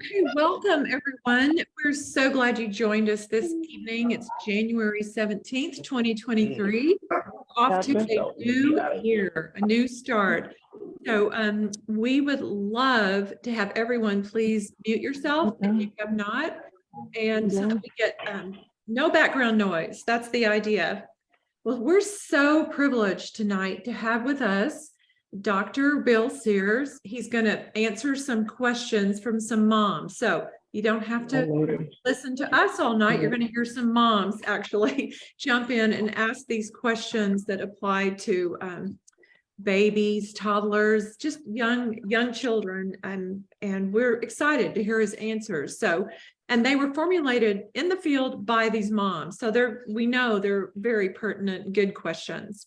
Okay, welcome everyone. We're so glad you joined us this evening. It's January 17th, 2023. Off to a new year, a new start. So we would love to have everyone please mute yourself if you have not, and so that we get no background noise. That's the idea. Well, we're so privileged tonight to have with us Dr. Bill Sears. He's going to answer some questions from some moms. So you don't have to listen to us all night. You're going to hear some moms actually jump in and ask these questions that apply to babies, toddlers, just young children. And we're excited to hear his answers. And they were formulated in the field by these moms. So we know they're very pertinent, good questions.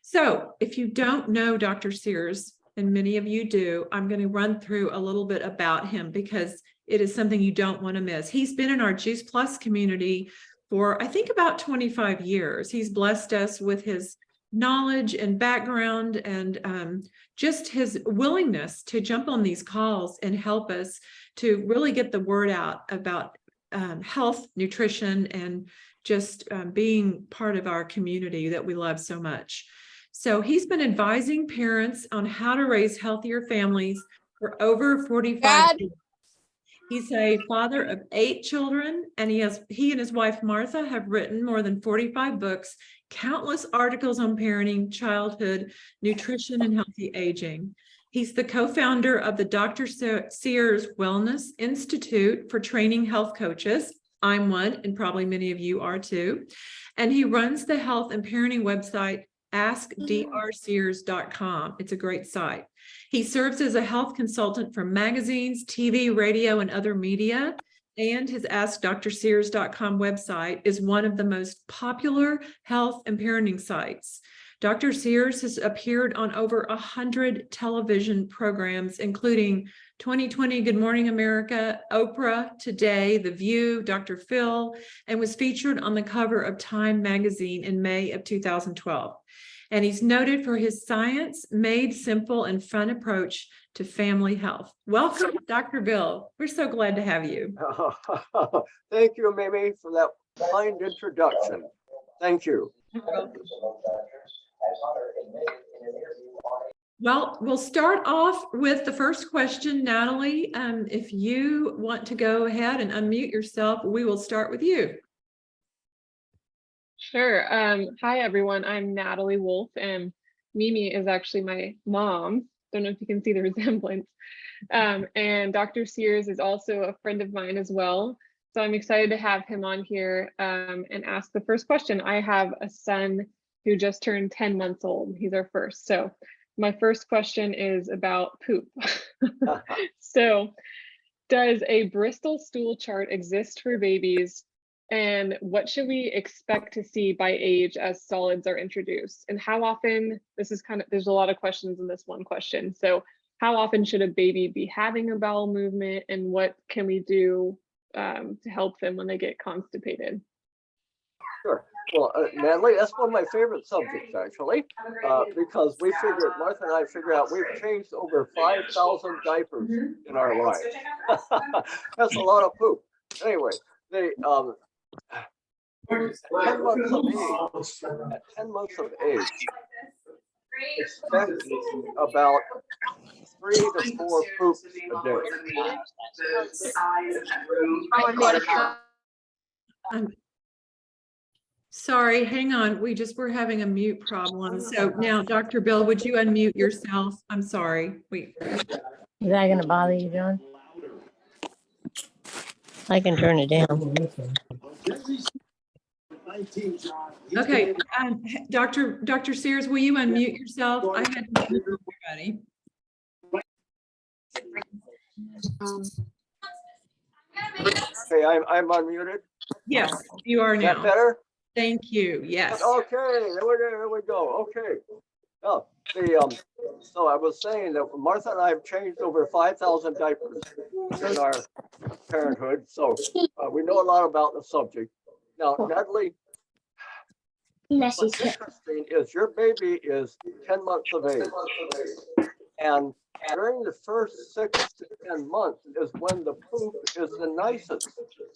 So if you don't know Dr. Sears, and many of you do, I'm going to run through a little bit about him because it is something you don't want to miss. He's been in our Juice Plus community for, I think, about 25 years. He's blessed us with his knowledge and background and just his willingness to jump on these calls and help us to really get the word out about health, nutrition, and just being part of our community that we love so much. So he's been advising parents on how to raise healthier families for over 45 years. He's a father of 8 children, and he and his wife Martha have written more than 45 books, countless articles on parenting, childhood, nutrition, and healthy aging. He's the co-founder of the Dr. Sears Wellness Institute for training health coaches. I'm one, and probably many of you are too. And he runs the health and parenting website, askdrsears.com. It's a great site. He serves as a health consultant for magazines, TV, radio, and other media. And his askdrsears.com website is one of the most popular health and parenting sites. Dr. Sears has appeared on over 100 television programs, including 2020 Good Morning America, Oprah, Today, The View, Dr. Phil, and was featured on the cover of Time magazine in May of 2012. And he's noted for his science made simple and fun approach to family health. Welcome, Dr. Bill. We're so glad to have you. Thank you, Mimi, for that kind introduction. Thank you. Well, we'll start off with the first question. Natalie, if you want to go ahead and unmute yourself, we will start with you. Sure. Hi, everyone. I'm Natalie Wolf, and Mimi is actually my mom. Don't know if you can see the resemblance. And Dr. Sears is also a friend of mine as well. So I'm excited to have him on here and ask the first question. I have a son who just turned 10 months old. He's our first. So my first question is about poop. So does a Bristol stool chart exist for babies? And what should we expect to see by age as solids are introduced? And how often, there's a lot of questions in this one question. So how often should a baby be having a bowel movement, and what can we do to help them when they get constipated? Sure. Well, Natalie, that's one of my favorite subjects, actually, because Martha and I figured out we've changed over 5,000 diapers in our lives. That's a lot of poop. Anyway, at 10 months of age, expect about 3 to 4 poops a day. Sorry, hang on. We're having a mute problem. So now, Dr. Bill, would you unmute yourself? I'm sorry. Is that going to bother you, John? I can turn it down. Okay, Dr. Sears, will you unmute yourself? I had to mute everybody. Okay, I'm unmuted. Yes, you are now. Is that better? Thank you. Yes. Okay, there we go. Okay. Oh, so I was saying that Martha and I have changed over 5,000 diapers in our parenthood, so we know a lot about the subject. Now, Natalie, what's interesting is your baby is 10 months of age, and during the first 6 to and months is when the poop is the nicest,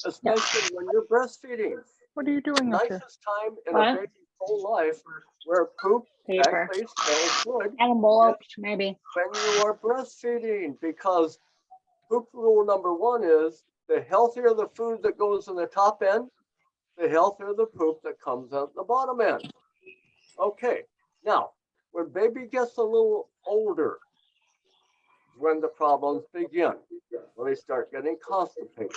especially when you're breastfeeding. What are you doing up here? Nicest time in a What? baby's whole life where poop Paper. actually smells good Envelopes, maybe. when you are breastfeeding, because poop rule number one is the healthier the food that goes in the top end, the healthier the poop that comes out the bottom end. Okay, now when baby gets a little older, when the problems begin, when they start getting constipated.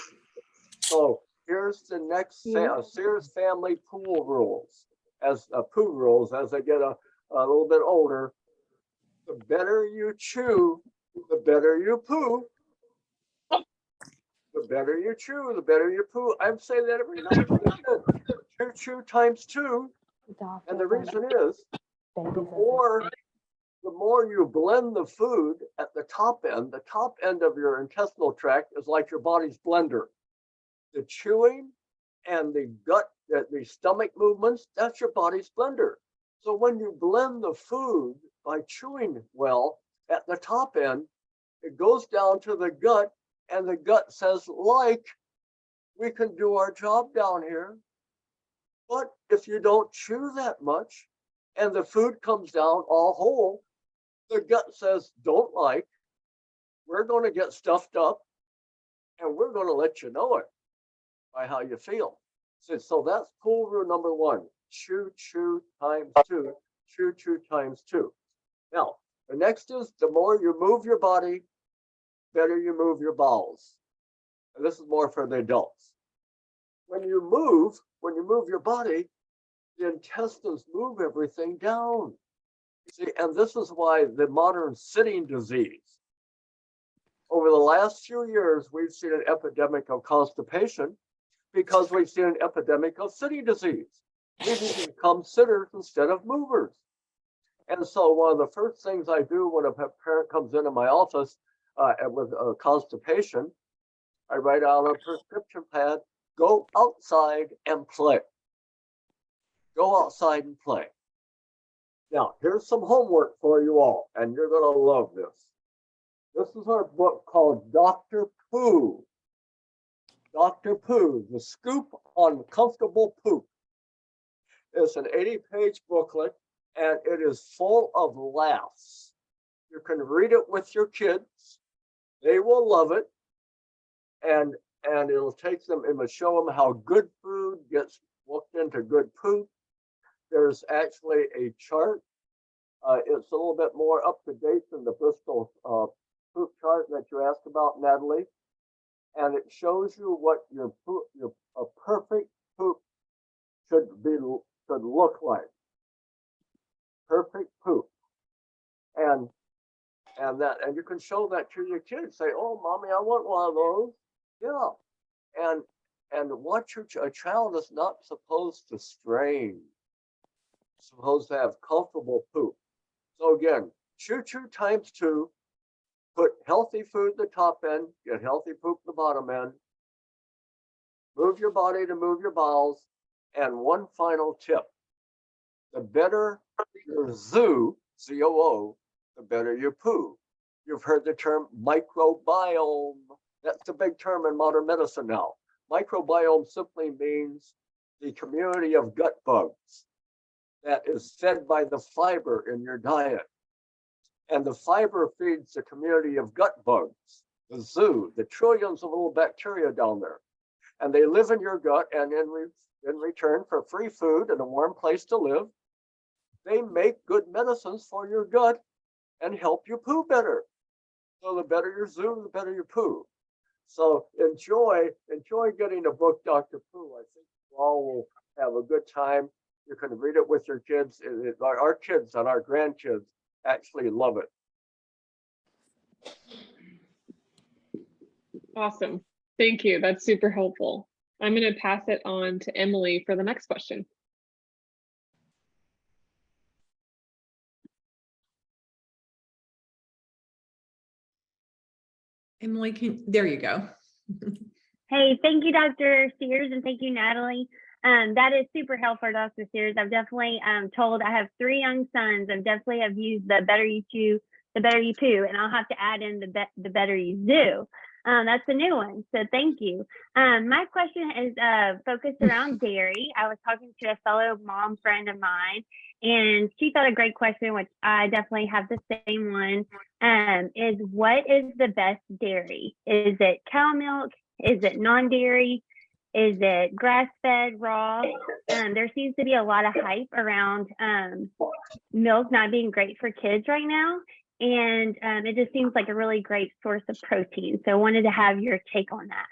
So here's the next Sears family pool rules, as poo rules as they get a little bit older. The better you chew, the better you poo. The better you chew, the better you poo. I'm saying that every night to the kid. Chew times two. And the reason is the more you blend the food at the top end of your intestinal tract is like your body's blender. The chewing and the gut, the stomach movements, that's your body's blender. So when you blend the food by chewing well at the top end, it goes down to the gut, and the gut says, like, we can do our job down here. But if you don't chew that much and the food comes down all whole, the gut says, don't like, we're going to get stuffed up and we're going to let you know it by how you feel. So that's pool rule number one, chew times two, chew times two. Now, the next is the more you move your body, better you move your bowels. And this is more for the adults. When you move your body, the intestines move everything down. See, and this is why the modern sitting disease. Over the last few years, we've seen an epidemic of constipation because we've seen an epidemic of sitting disease. We need to become sitters instead of movers. And so one of the first things I do when a parent comes into my office with constipation, I write out a prescription pad, go outside and play. Go outside and play. Now, here's some homework for you all, and you're going to love this. This is our book called Dr. Poo. Dr. Poo, the scoop on comfortable poop. It's an 80-page booklet, and it is full of laughs. You can read it with your kids. They will love it. And it'll take them, it will show them how good food gets looked into good poop. There's actually a chart. It's a little bit more up to date than the Bristol poop chart that you asked about, Natalie. And it shows you what your perfect poop should look like. Perfect poop. And you can show that to your kids. Say, oh, mommy, I want one of those. Yeah. And what a child is not supposed to strain. It's supposed to have comfortable poop. So again, chew times two, put healthy food at the top end, get healthy poop at the bottom end, move your body to move your bowels, and one final tip. The better your zoo, Z-O-O, the better your poo. You've heard the term microbiome. That's the big term in modern medicine now. Microbiome simply means the community of gut bugs that is fed by the fiber in your diet. And the fiber feeds the community of gut bugs, the zoo, the trillions of little bacteria down there. And they live in your gut, and in return for free food and a warm place to live, they make good medicines for your gut and help you poo better. So the better your zoo, the better your poo. So enjoy getting a book, Dr. Poo. I think you all will have a good time. You can read it with your kids. Our kids and our grandkids actually love it. Awesome. Thank you. That's super helpful. I'm going to pass it on to Emily for the next question. Emily, there you go. Hey, thank you, Dr. Sears, and thank you, Natalie. That is super helpful, Dr. Sears. I've definitely told, I have 3 young sons. I've definitely have used the better you chew, the better you poo. And I'll have to add in the better you do. That's a new one. So thank you. My question is focused around dairy. I was talking to a fellow mom friend of mine, and she thought a great question, which I definitely have the same one, is what is the best dairy? Is it cow milk? Is it non-dairy? Is it grass-fed, raw? There seems to be a lot of hype around milk not being great for kids right now. And it just seems like a really great source of protein. So I wanted to have your take on that.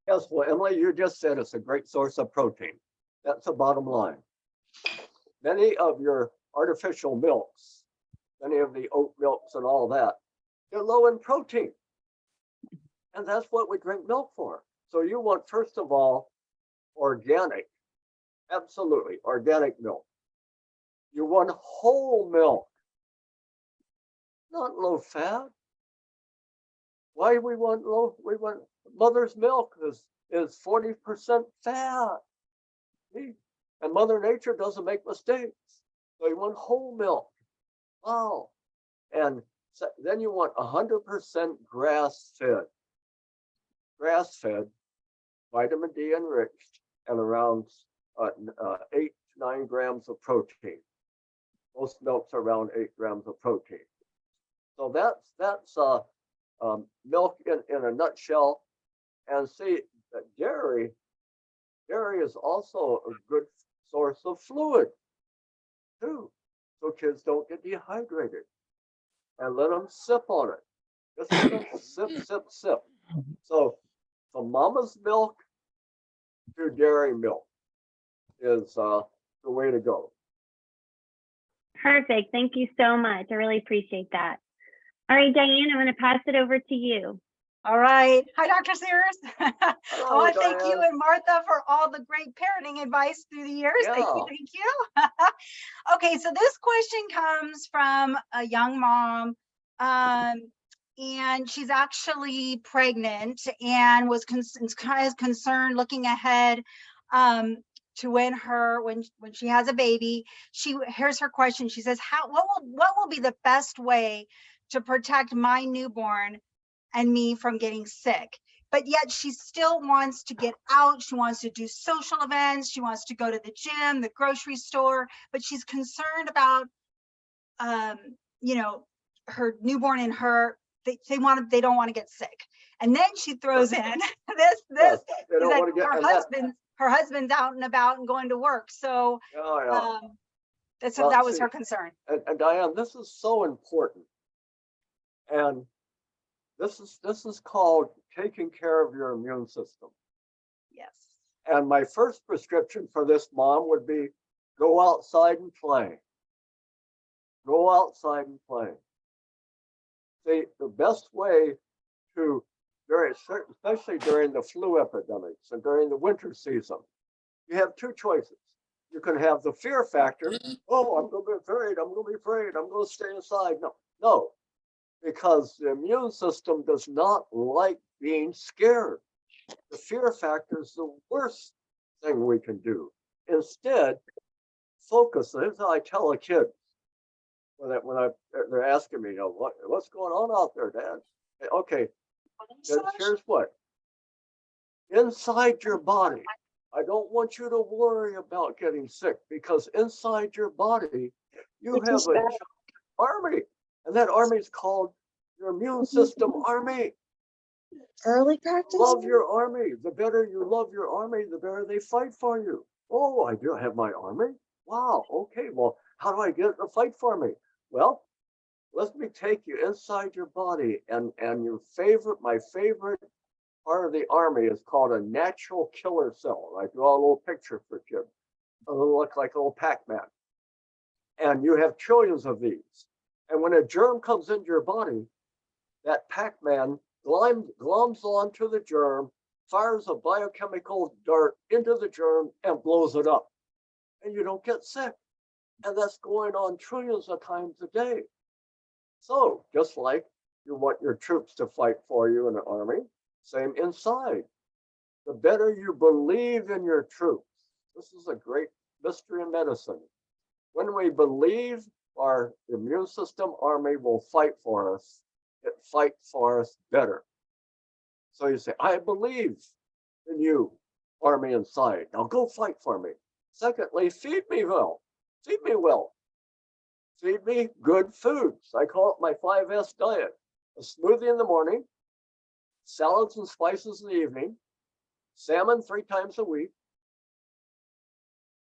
Yes, well, Emily, you just said it's a great source of protein. That's the bottom line. Many of your artificial milks, many of the oat milks and all that, they're low in protein. And that's what we drink milk for. So you want, first of all, organic, absolutely organic milk. You want whole milk, not low fat. Why we want low? We want mother's milk is 40% fat. See? And Mother Nature doesn't make mistakes. So you want whole milk. Wow. And so then you want 100% grass-fed. Grass-fed, vitamin D enriched, and around 8 to 9 grams of protein. Most milks are around 8 grams of protein. So that's milk in a nutshell. And see, dairy is also a good source of fluid too. So kids don't get dehydrated. And let them sip on it. Just let them sip, sip, sip. So from mama's milk to dairy milk is the way to go. Perfect. Thank you so much. I really appreciate that. All right, Diane, I'm going to pass it over to you. All right. Hi, Dr. Sears. I Hello, want to thank you Diane. and Martha for all the great parenting advice through the years. Yeah. Thank you. Thank you. Okay, so this question comes from a young mom, and she's actually pregnant and was kind of concerned looking ahead to when she has a baby. Here's her question. She says, what will be the best way to protect my newborn and me from getting sick? But yet she still wants to get out. She wants to do social events. She wants to go to the gym, the grocery store, but she's concerned about, her newborn and her, they don't want to get sick. And then she throws in this, Yes, they don't that want to get her husband's out and about and going to work. So yeah. that was her concern. And Diane, this is so important. And this is called taking care of your immune system. Yes. And my first prescription for this mom would be go outside and play. Go outside and play. See, the best way to, especially during the flu epidemics and during the winter season, you have two choices. You can have the fear factor. Oh, I'm going to be afraid. I'm going to be afraid. I'm going to stay inside. No, because the immune system does not like being scared. The fear factor is the worst thing we can do. Instead, focus. This is how I tell a kid when they're asking me, what's going on out there, Dad? Okay, here's what. Inside your body, I don't want you to worry about getting sick, because inside your body, you have a giant army. And that army is called your immune system army. Early practice? Love your army. The better you love your army, the better they fight for you. Oh, I do have my army? Wow, okay, well, how do I get it to fight for me? Well, let me take you inside your body, and my favorite part of the army is called a natural killer cell. I draw a little picture for kids. It'll look like a little Pac-Man. And you have trillions of these. And when a germ comes into your body, that Pac-Man gloms onto the germ, fires a biochemical dart into the germ, and blows it up. And you don't get sick. And that's going on trillions of times a day. So just like you want your troops to fight for you in the army, same inside. The better you believe in your troops, this is a great mystery in medicine. When we believe our immune system army will fight for us. It fights for us better. So you say, I believe in you, army inside. Now go fight for me. Secondly, feed me well. Feed me well. Feed me good foods. I call it my 5S diet. A smoothie in the morning, salads and spices in the evening, salmon 3 times a week,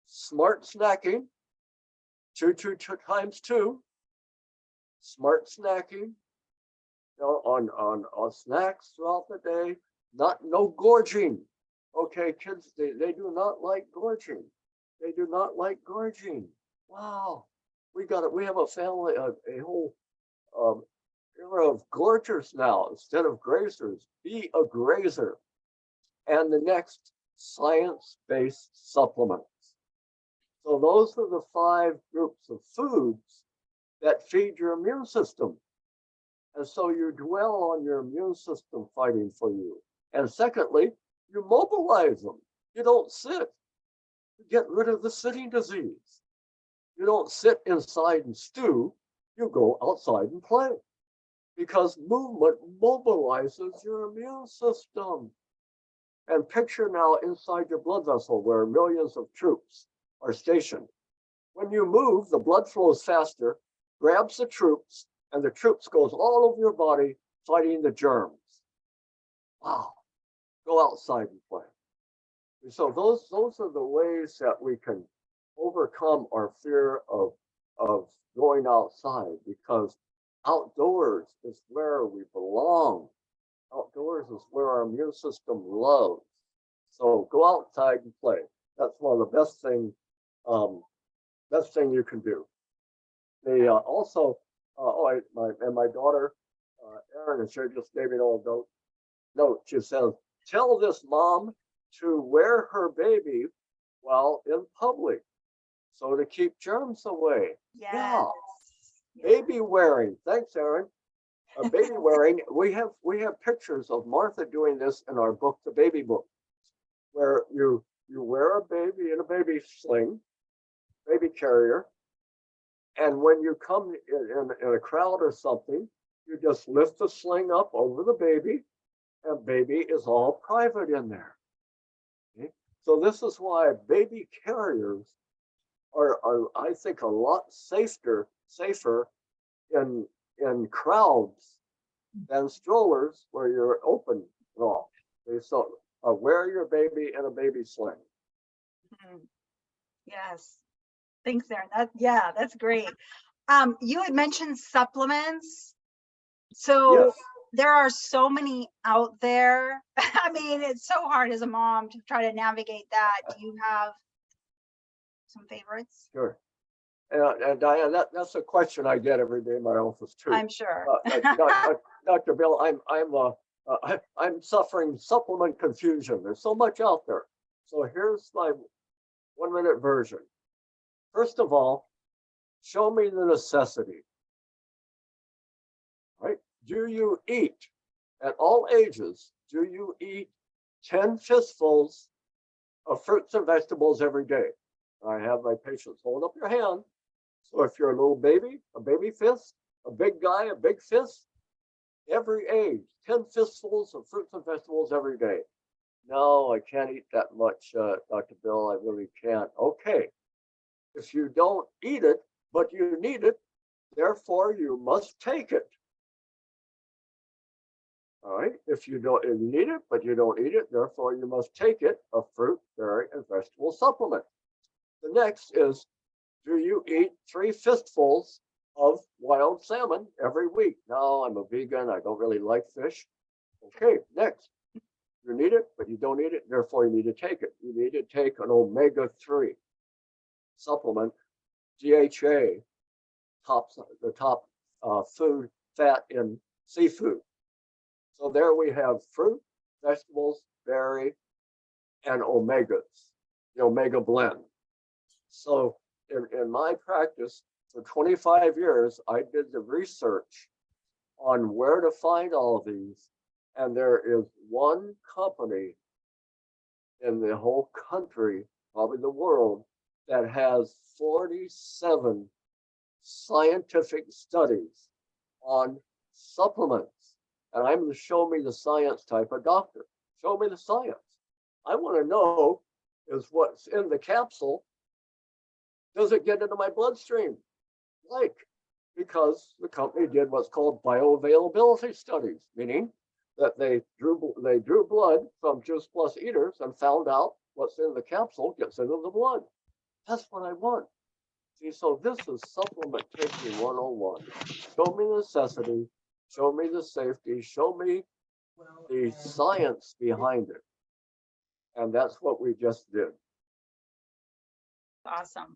smart snacking, 2 times 2, smart snacking, on snacks throughout the day, no gorging. Okay, kids, they do not like gorging. They do not like gorging. Wow, we have a family, a whole era of gorgers now instead of grazers. Be a grazer. And the next, science-based supplements. So those are the 5 groups of foods that feed your immune system. And so you dwell on your immune system fighting for you. And secondly, you mobilize them. You don't sit. You get rid of the sitting disease. You don't sit inside and stew. You go outside and play. Because movement mobilizes your immune system. And picture now inside your blood vessel where millions of troops are stationed. When you move, the blood flows faster, grabs the troops, and the troops goes all over your body fighting the germs. Wow. Go outside and play. And so those are the ways that we can overcome our fear of going outside, because outdoors is where we belong. Outdoors is where our immune system loves. So go outside and play. That's one of the best thing you can do. They also, my daughter, Erin, and she just gave me an old note. She says, tell this mom to wear her baby while in public, so to keep germs away. Yes. Yeah. Baby wearing. Thanks, Erin. Baby wearing. We have pictures of Martha doing this in our book, The Baby Book, where you wear a baby in a baby sling, baby carrier, and when you come in a crowd or something, you just lift the sling up over the baby, and baby is all private in there. Okay? So this is why baby carriers are I think a lot safer in crowds than strollers where you're open and all. Okay, so wear your baby in a baby sling. Yes. Thanks, Erin. That's great. You had mentioned supplements. So Yes. there are so many out there. I mean, it's so hard as a mom to try to navigate that. Do you have some favorites? Sure. And Diane, that's a question I get every day in my office too. I'm sure. Dr. Bill, I'm suffering supplement confusion. There's so much out there. So here's my 1-minute version. First of all, show me the necessity. Right? Do you eat at all ages? Do you eat 10 fistfuls of fruits and vegetables every day? I have my patients hold up your hand. So if you're a little baby, a baby fist, a big guy, a big fist, every age, 10 fistfuls of fruits and vegetables every day. No, I can't eat that much, Dr. Bill. I really can't. Okay. If you don't eat it, but you need it, therefore you must take it. All right. If you need it, but you don't eat it, therefore you must take it, a fruit, berry, and vegetable supplement. The next is, do you eat 3 fistfuls of wild salmon every week? No, I'm a vegan. I don't really like fish. Okay, next. You need it, but you don't eat it. Therefore, you need to take it. You need to take an omega-3 supplement, DHA, the top food fat in seafood. So there we have fruit, vegetables, berry, and omegas, the omega blend. So in my practice for 25 years, I did the research on where to find all of these. And there is one company in the whole country, probably the world, that has 47 scientific studies on supplements. And I'm the show me the science type of doctor. Show me the science. I want to know is what's in the capsule, does it get into my bloodstream? Like, because the company did what's called bioavailability studies, meaning that they drew blood from Juice Plus eaters and found out what's in the capsule gets into the blood. That's what I want. See, so this is supplement taking 101. Show me the necessity, show me the safety, show me the science behind it. And that's what we just did. Awesome.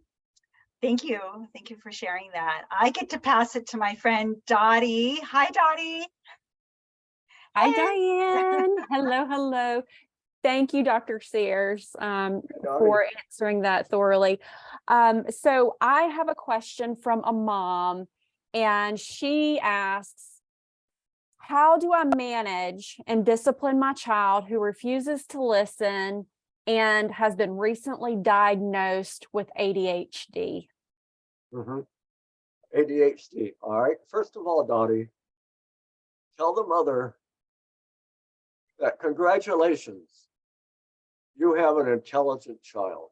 Thank you. Thank you for sharing that. I get to pass it to my friend Dottie. Hi, Dottie. Hi, Hey. Diane. Hello, hello. Thank you, Dr. Sears, for answering that thoroughly. So I have a question from a mom, and she asks, how do I manage and discipline my child who refuses to listen and has been recently diagnosed with ADHD? ADHD. All right. First of all, Dottie, tell the mother that congratulations, you have an intelligent child.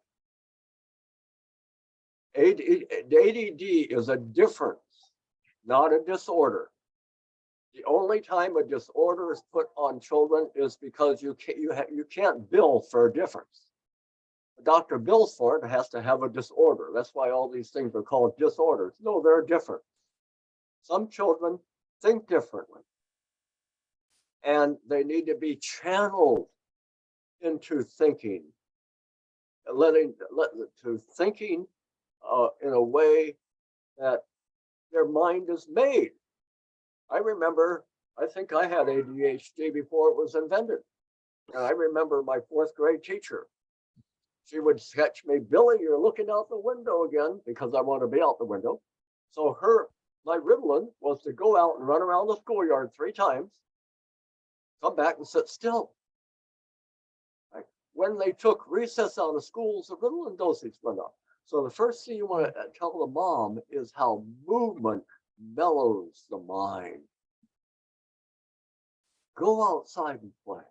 ADD is a difference, not a disorder. The only time a disorder is put on children is because you can't bill for a difference. A doctor bills for it, has to have a disorder. That's why all these things are called disorders. No, they're different. Some children think differently, and they need to be channeled into thinking, thinking in a way that their mind is made. I remember, I think I had ADHD before it was invented. And I remember my 4th grade teacher. She would catch me, Billy, you're looking out the window again, because I want to be out the window. So my Ritalin was to go out and run around the schoolyard 3 times, come back and sit still. Right? When they took recess out of schools, the Ritalin dosage went up. So the first thing you want to tell the mom is how movement mellows the mind. Go outside and play.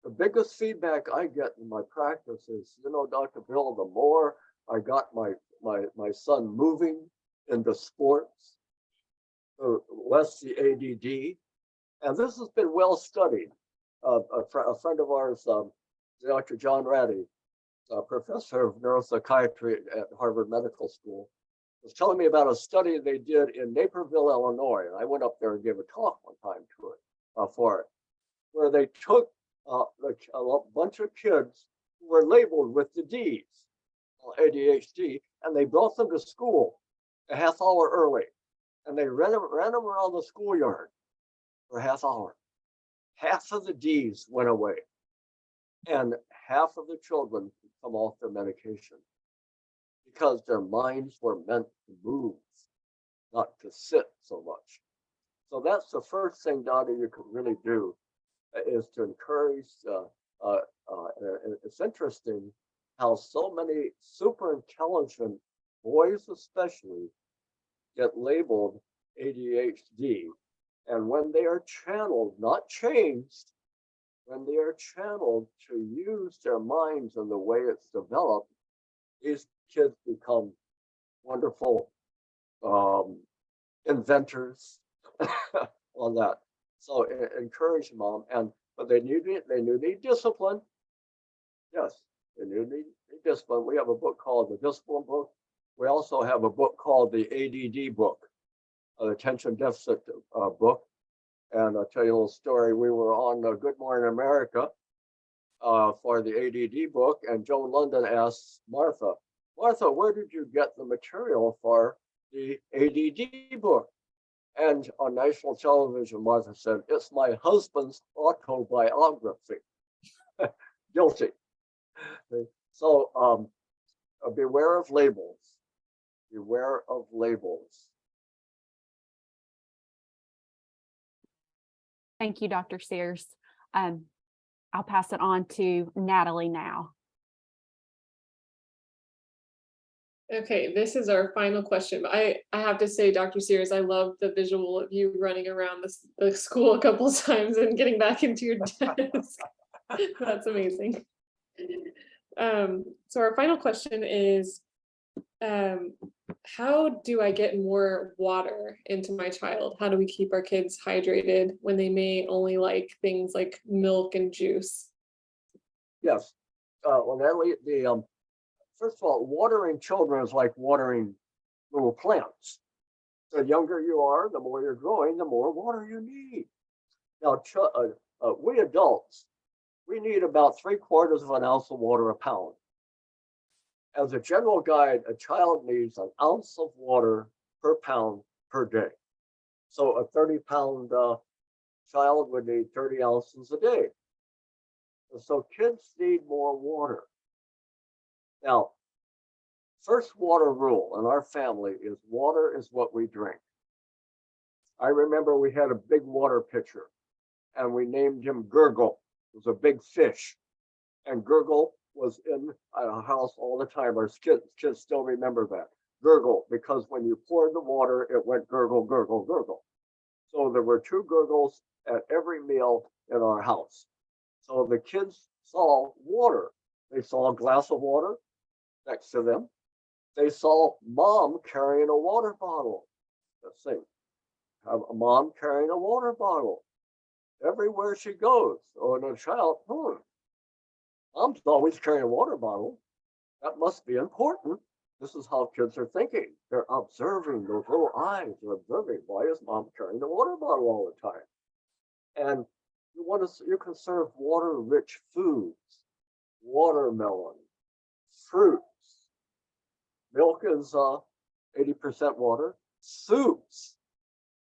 The biggest feedback I get in my practice is, Dr. Bill, the more I got my son moving into sports, the less the ADD. And this has been well studied. A friend of ours, Dr. John Ratty, a professor of neuropsychiatry at Harvard Medical School, was telling me about a study they did in Naperville, Illinois. And I went up there and gave a talk one time to it, for it, where they took a bunch of kids who were labeled with the Ds, ADHD, and they brought them to school a half hour early. And they ran them around the schoolyard for a half hour. Half of the Ds went away, and half of the children could come off their medication because their minds were meant to move, not to sit so much. So that's the first thing, Dottie, you can really do, is to encourage. It's interesting how so many super intelligent boys especially get labeled ADHD. And when they are channeled, not changed, when they are channeled to use their minds in the way it's developed, these kids become wonderful inventors on that. So encourage mom, but they need discipline. Yes, they need discipline. We have a book called the Discipline Book. We also have a book called the ADD book, an attention deficit book. And I'll tell you a little story. We were on Good Morning America for the ADD book, and Joan London asked Martha, where did you get the material for the ADD book? And on national television, Martha said, it's my husband's autobiography. Guilty. So beware of labels. Beware of labels. Thank you, Dr. Sears. I'll pass it on to Natalie now. Okay, this is our final question. But I have to say, Dr. Sears, I love the visual of you running around the school a couple of times and getting back into your desk. That's amazing. So our final question is, how do I get more water into my child? How do we keep our kids hydrated when they may only like things like milk and juice? Yes. Well, Natalie, first of all, watering children is like watering little plants. The younger you are, the more you're growing, the more water you need. Now, we adults, we need about 3/4 of an ounce of water a pound. As a general guide, a child needs an ounce of water per pound per day. So a 30-pound child would need 30 ounces a day. So kids need more water. Now, first water rule in our family is water is what we drink. I remember we had a big water pitcher and we named him Gurgle. It was a big fish. And Gurgle was in our house all the time. Our kids still remember that. Gurgle, because when you poured the water, it went gurgle, gurgle, gurgle. So there were 2 gurgles at every meal in our house. So the kids saw water. They saw a glass of water next to them. They saw mom carrying a water bottle. Let's see, have a mom carrying a water bottle everywhere she goes. So a child, mom's always carrying a water bottle. That must be important. This is how kids are thinking. They're observing, those little eyes are observing. Why is mom carrying the water bottle all the time? And you can serve water-rich foods, watermelon, fruits. Milk is 80% water. Soups.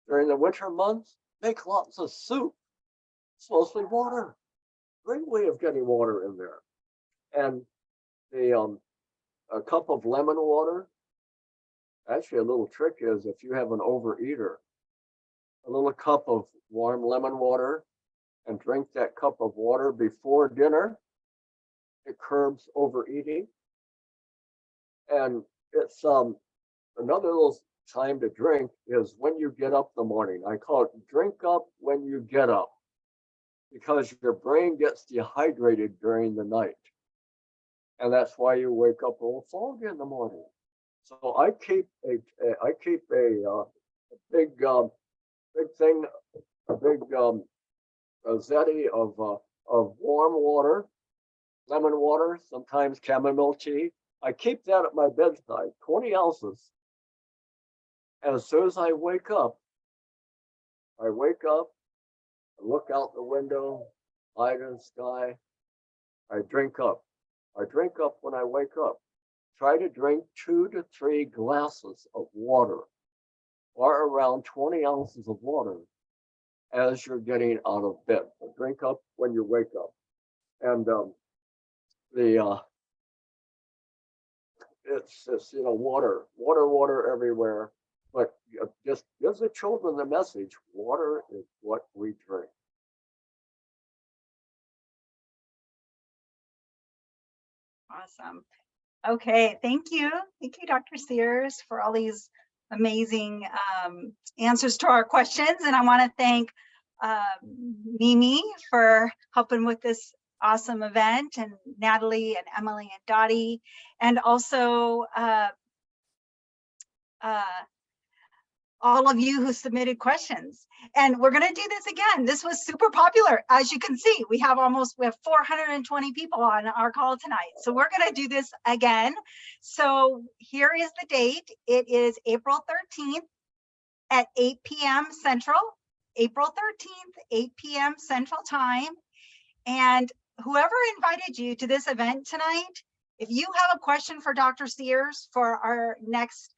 During the winter months, make lots of soup. It's mostly water. Great way of getting water in there. And a cup of lemon water. Actually, a little trick is if you have an overeater, a little cup of warm lemon water and drink that cup of water before dinner. It curbs overeating. And it's another little time to drink is when you get up in the morning. I call it drink up when you get up, because your brain gets dehydrated during the night. And that's why you wake up a little foggy in the morning. So I keep a big thing, a big a zeti of warm water, lemon water, sometimes chamomile tea. I keep that at my bedside, 20 ounces. And as soon as I wake up, I look out the window, eye to the sky, I drink up. I drink up when I wake up. Try to drink 2 to 3 glasses of water, or around 20 ounces of water as you're getting out of bed. So drink up when you wake up. And it's water everywhere. But just gives the children the message: water is what we drink. Awesome. Okay, thank you. Thank you, Dr. Sears, for all these amazing answers to our questions. And I want to thank Mimi for helping with this awesome event, and Natalie and Emily and Dottie, and also all of you who submitted questions. And we're going to do this again. This was super popular. As you can see, we have 420 people on our call tonight. So we're going to do this again. So here is the date. It is April 13th at 8 p.m. Central. April 13th, 8 p.m. Central Time. And whoever invited you to this event tonight, if you have a question for Dr. Sears for our next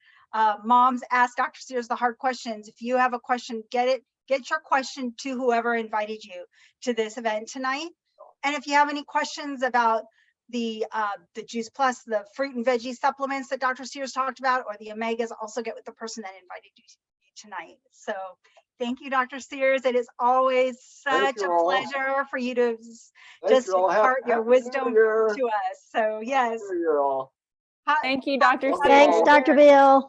Moms Ask Dr. Sears the Hard Questions, if you have a question, get your question to whoever invited you to this event tonight. And if you have any questions about the Juice Plus, the fruit and veggie supplements that Dr. Sears talked about, or the omegas, also get with the person that invited you tonight. So thank you, Dr. Sears. It is always such a pleasure for you to just impart your wisdom to us. So yes. Thank you, Dr. Welcome. Sears. Thanks, Dr. Bill.